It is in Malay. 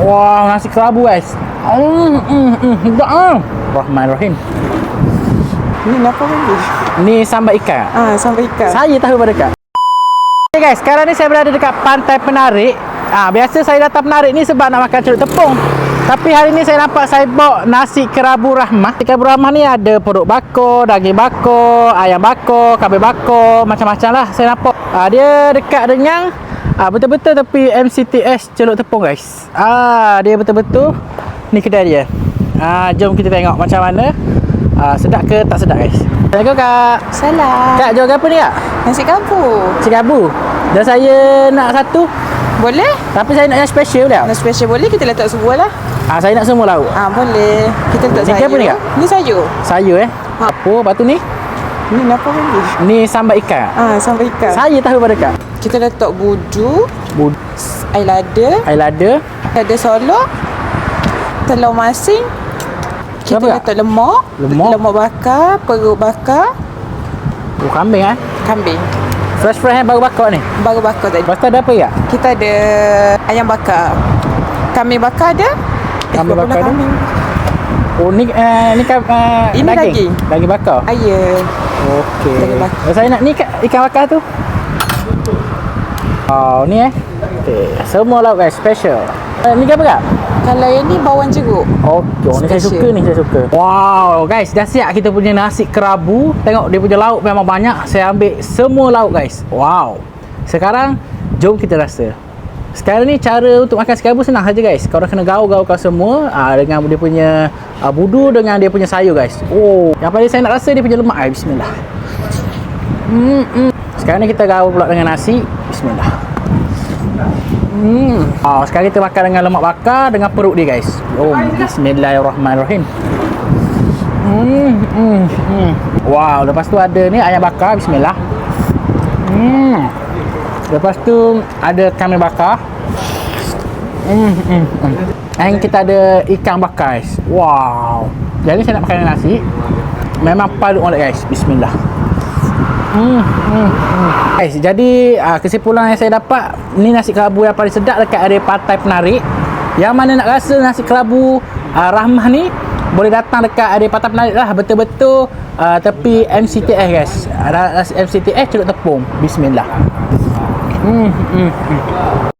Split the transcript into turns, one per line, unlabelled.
Wah, nasi kerabu guys. Sedap ah. Rahmanirrahim.
Ni apa lagi?
Ni sambal ikan.
Sambal ikan.
Saya tahu pada dekat. Okay guys, sekarang ni saya berada dekat Pantai Penarik. Biasa saya datang Penarik ni sebab nak makan celup tepung. Tapi hari ni saya nampak saya bawa nasi kerabu rahmah. Nasi kerabu rahmah ni ada perut bakar, daging bakar, ayam bakar, kabel bakar, macam-macam lah saya nampak. Dia dekat dengan betul-betul tepi MCTS Celup Tepung guys. Dia betul-betul ni kedai dia. Jom kita tengok macam mana. Sedap ke tak sedap guys. Assalamualaikum kak.
Salam.
Kak jual apa ni kak?
Nasi kerabu.
Nasi kerabu. Dan saya nak satu.
Boleh?
Tapi saya nak yang special dah.
Nasi special boleh, kita letak semua lah.
Saya nak semua lauk.
Boleh. Kita letak
Ni
sayur.
apa ni, Kak?
Ni sayur.
Sayur Apa? Lepas tu ni?
Ni apa lagi?
Ni sambal ikan.
Sambal ikan.
Saya tahu pada kak.
Kita letak budu, air lada, ada solok, telur masing. Kita
Kenapa, Kak?
letak lemak bakar, perut bakar,
Kambing
kambing.
Fresh baru bakar ni.
Baru bakar tadi.
Lepas tu ada apa kak?
Kita ada ayam bakar. Kambing bakar ada.
Kambing
berapa
bakar ada?
kambing?
Ni
Ini daging.
Daging bakar.
Ya.
Okey.
Daging bakar.
Saya nak ni ikan bakar tu. Ni Okey. Semua lauk guys, special. Ni apa kak?
Kalau yang ni bawang jeruk.
Okey, ni saya suka ni, saya suka. Wow, guys, dah siap kita punya nasi kerabu. Tengok dia punya lauk memang banyak. Saya ambil semua lauk guys. Wow. Sekarang jom kita rasa. Sekarang ni cara untuk makan nasi kerabu senang saja guys. Korang kena gaul-gaulkan semua dengan dia punya budu dengan dia punya sayur guys. Yang paling saya nak rasa dia punya lemak. Bismillah. Sekarang ni kita gaul pula dengan nasi. Bismillah. Sekarang kita makan dengan lemak bakar dengan perut dia guys. Bismillahirrahmanirrahim. Wow, lepas tu ada ni ayam bakar. Bismillah. Lepas tu ada kambing bakar. Dan kita ada ikan bakar guys. Wow. Jadi saya nak makan dengan nasi. Memang paling oleh guys. Bismillah. Guys, jadi kesimpulan yang saya dapat, ni nasi kerabu yang paling sedap dekat area Pantai Penarik. Yang mana nak rasa nasi kerabu rahmah ni, boleh datang dekat area Pantai Penarik lah. Betul-betul tepi MCTS guys. MCTS Celup Tepung. Bismillah.